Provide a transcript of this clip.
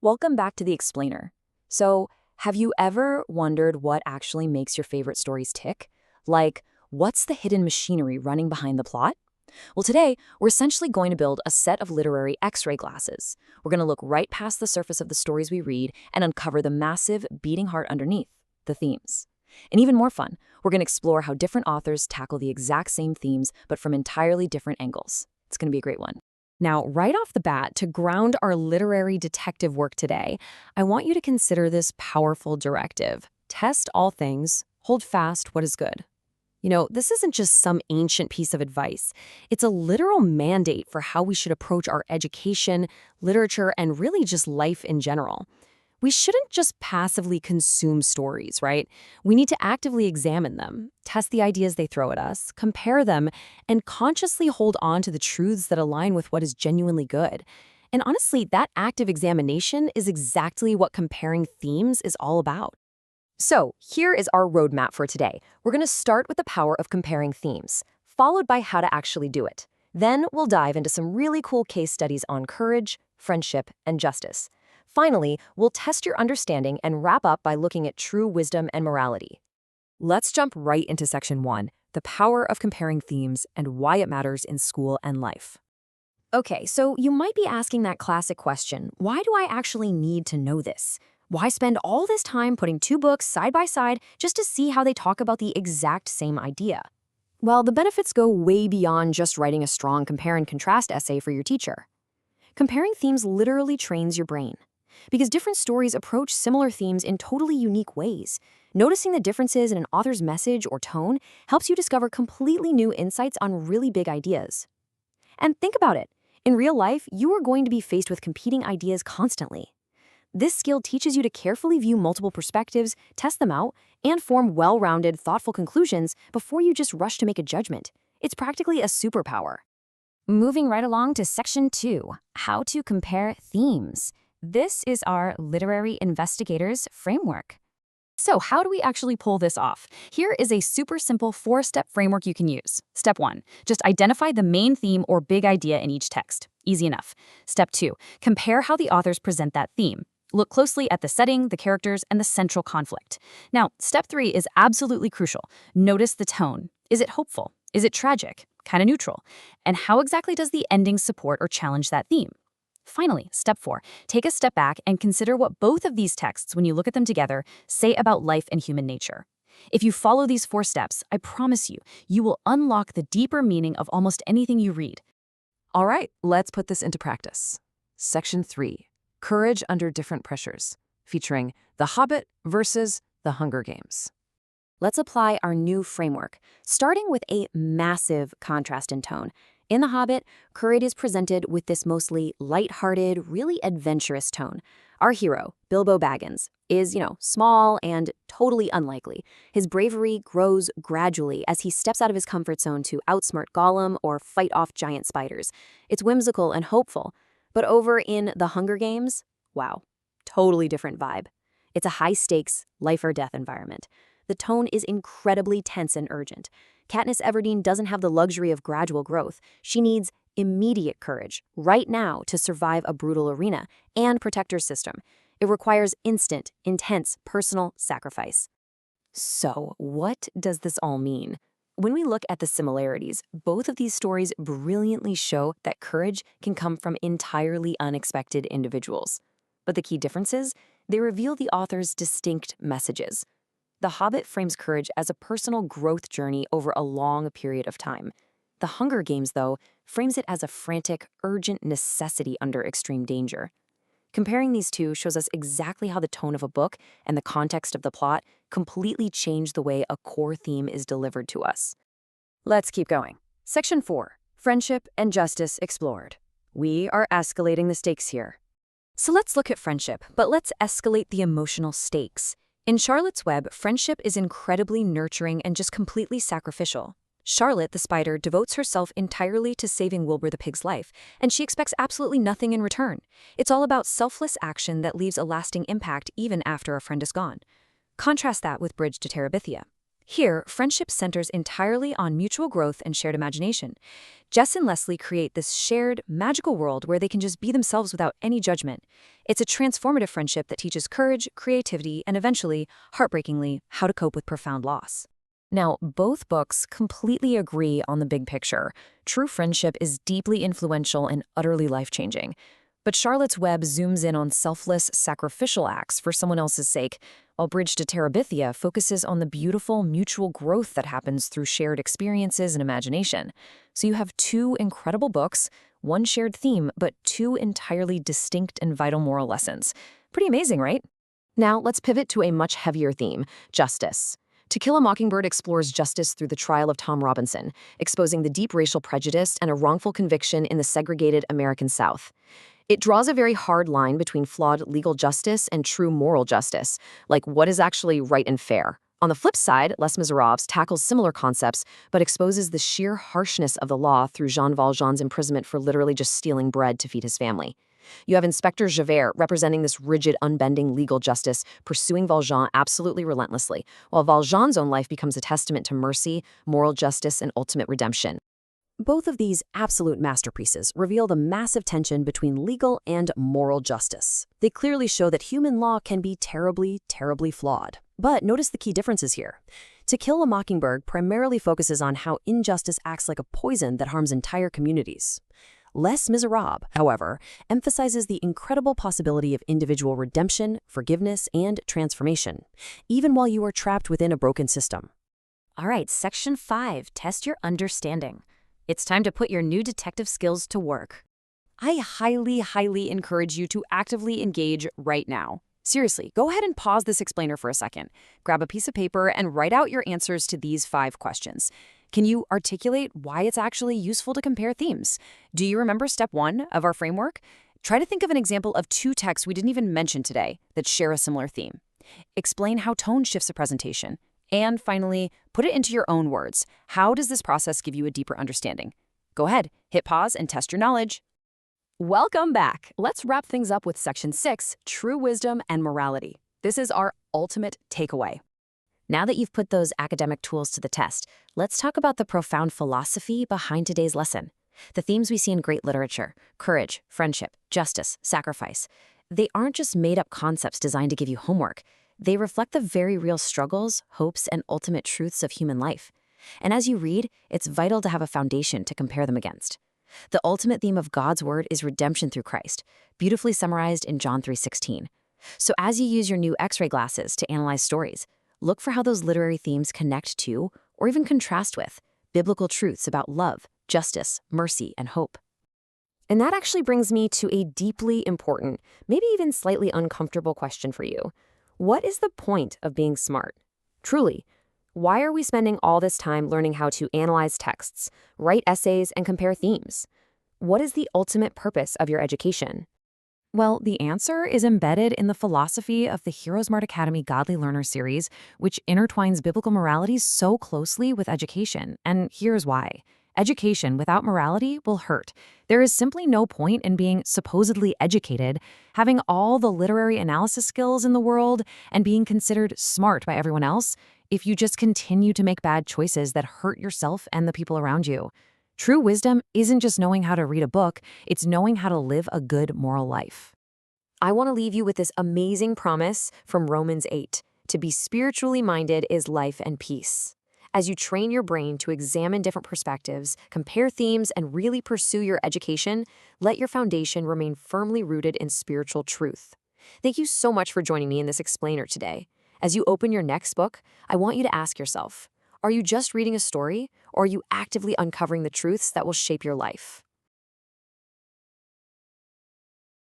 Welcome back to The Explainer. So, have you ever wondered what actually makes your favorite stories tick? Like, what's the hidden machinery running behind the plot? Well, today, we're essentially going to build a set of literary X-ray glasses. We're going to look right past the surface of the stories we read and uncover the massive, beating heart underneath, the themes. And even more fun, we're going to explore how different authors tackle the exact same themes, but from entirely different angles. It's going to be a great one. Now, right off the bat, to ground our literary detective work today, I want you to consider this powerful directive. Test all things, hold fast what is good. This isn't just some ancient piece of advice. It's a literal mandate for how we should approach our education, literature, and really just life in general. We shouldn't just passively consume stories, right? We need to actively examine them, test the ideas they throw at us, compare them, and consciously hold on to the truths that align with what is genuinely good. And honestly, that active examination is exactly what comparing themes is all about. So, here is our roadmap for today. We're going to start with the power of comparing themes, followed by how to actually do it. Then we'll dive into some really cool case studies on courage, friendship, and justice. Finally, we'll test your understanding and wrap up by looking at true wisdom and morality. Let's jump right into Section 1, the power of comparing themes and why it matters in school and life. Okay, so you might be asking that classic question, why do I actually need to know this? Why spend all this time putting two books side by side just to see how they talk about the exact same idea? Well, the benefits go way beyond just writing a strong compare and contrast essay for your teacher. Comparing themes literally trains your brain, because different stories approach similar themes in totally unique ways. Noticing the differences in an author's message or tone helps you discover completely new insights on really big ideas. And think about it. In real life, you are going to be faced with competing ideas constantly. This skill teaches you to carefully view multiple perspectives, test them out, and form well-rounded, thoughtful conclusions before you just rush to make a judgment. It's practically a superpower. Moving right along to Section 2, how to compare themes. This is our literary investigators framework. So how do we actually pull this off? Here is a super simple 4-step framework you can use. Step 1, just identify the main theme or big idea in each text. Easy enough. Step 2, compare how the authors present that theme. Look closely at the setting, the characters, and the central conflict. Now, Step 3 is absolutely crucial. Notice the tone. Is it hopeful? Is it tragic? Kind of neutral? And how exactly does the ending support or challenge that theme? Finally, Step 4, take a step back and consider what both of these texts, when you look at them together, say about life and human nature. If you follow these 4 steps, I promise you, you will unlock the deeper meaning of almost anything you read. All right, let's put this into practice. Section 3, Courage Under Different Pressures, featuring The Hobbit versus The Hunger Games. Let's apply our new framework, starting with a massive contrast in tone. In The Hobbit, courage is presented with this mostly lighthearted, really adventurous tone. Our hero, Bilbo Baggins, is, small and totally unlikely. His bravery grows gradually as he steps out of his comfort zone to outsmart Gollum or fight off giant spiders. It's whimsical and hopeful. But over in The Hunger Games, wow, totally different vibe. It's a high-stakes, life-or-death environment. The tone is incredibly tense and urgent. Katniss Everdeen doesn't have the luxury of gradual growth. She needs immediate courage, right now, to survive a brutal arena and protect her system. It requires instant, intense, personal sacrifice. So, what does this all mean? When we look at the similarities, both of these stories brilliantly show that courage can come from entirely unexpected individuals. But the key difference is, they reveal the author's distinct messages. The Hobbit frames courage as a personal growth journey over a long period of time. The Hunger Games, though, frames it as a frantic, urgent necessity under extreme danger. Comparing these two shows us exactly how the tone of a book and the context of the plot completely change the way a core theme is delivered to us. Let's keep going. Section 4, Friendship and Justice Explored. We are escalating the stakes here. So let's look at friendship, but let's escalate the emotional stakes. In Charlotte's Web, friendship is incredibly nurturing and just completely sacrificial. Charlotte, the spider, devotes herself entirely to saving Wilbur the pig's life, and she expects absolutely nothing in return. It's all about selfless action that leaves a lasting impact even after a friend is gone. Contrast that with Bridge to Terabithia. Here, friendship centers entirely on mutual growth and shared imagination. Jess and Leslie create this shared, magical world where they can just be themselves without any judgment. It's a transformative friendship that teaches courage, creativity, and eventually, heartbreakingly, how to cope with profound loss. Now, both books completely agree on the big picture. True friendship is deeply influential and utterly life-changing. But Charlotte's Web zooms in on selfless, sacrificial acts for someone else's sake, while Bridge to Terabithia focuses on the beautiful mutual growth that happens through shared experiences and imagination. So you have two incredible books, one shared theme, but two entirely distinct and vital moral lessons. Pretty amazing, right? Now, let's pivot to a much heavier theme, justice. To Kill a Mockingbird explores justice through the trial of Tom Robinson, exposing the deep racial prejudice and a wrongful conviction in the segregated American South. It draws a very hard line between flawed legal justice and true moral justice, like what is actually right and fair. On the flip side, Les Miserables tackles similar concepts, but exposes the sheer harshness of the law through Jean Valjean's imprisonment for literally just stealing bread to feed his family. You have Inspector Javert representing this rigid, unbending legal justice, pursuing Valjean absolutely relentlessly, while Valjean's own life becomes a testament to mercy, moral justice, and ultimate redemption. Both of these absolute masterpieces reveal the massive tension between legal and moral justice. They clearly show that human law can be terribly, terribly flawed. But notice the key differences here. To Kill a Mockingbird primarily focuses on how injustice acts like a poison that harms entire communities. Les Miserables, however, emphasizes the incredible possibility of individual redemption, forgiveness, and transformation, even while you are trapped within a broken system. All right, Section 5, test your understanding. It's time to put your new detective skills to work. I highly, highly encourage you to actively engage right now. Seriously, go ahead and pause this explainer for a second. Grab a piece of paper and write out your answers to these 5 questions. Can you articulate why it's actually useful to compare themes? Do you remember step 1 of our framework? Try to think of an example of 2 texts we didn't even mention today that share a similar theme. Explain how tone shifts a presentation. And finally, put it into your own words. How does this process give you a deeper understanding? Go ahead, hit pause and test your knowledge. Welcome back. Let's wrap things up with Section 6, True Wisdom and Morality. This is our ultimate takeaway. Now that you've put those academic tools to the test, let's talk about the profound philosophy behind today's lesson. The themes we see in great literature, courage, friendship, justice, sacrifice, they aren't just made-up concepts designed to give you homework. They reflect the very real struggles, hopes, and ultimate truths of human life. And as you read, it's vital to have a foundation to compare them against. The ultimate theme of God's word is redemption through Christ, beautifully summarized in John 3:16. So as you use your new X-ray glasses to analyze stories, look for how those literary themes connect to, or even contrast with, biblical truths about love, justice, mercy, and hope. And that actually brings me to a deeply important, maybe even slightly uncomfortable question for you. What is the point of being smart? Truly, why are we spending all this time learning how to analyze texts, write essays, and compare themes? What is the ultimate purpose of your education? Well, the answer is embedded in the philosophy of the Heroesmartacademy Godly Learner series, which intertwines biblical morality so closely with education. And here's why. Education without morality will hurt. There is simply no point in being supposedly educated, having all the literary analysis skills in the world, and being considered smart by everyone else if you just continue to make bad choices that hurt yourself and the people around you. True wisdom isn't just knowing how to read a book, it's knowing how to live a good moral life. I want to leave you with this amazing promise from Romans 8. To be spiritually minded is life and peace. As you train your brain to examine different perspectives, compare themes, and really pursue your education, let your foundation remain firmly rooted in spiritual truth. Thank you so much for joining me in this explainer today. As you open your next book, I want you to ask yourself, are you just reading a story, or are you actively uncovering the truths that will shape your life?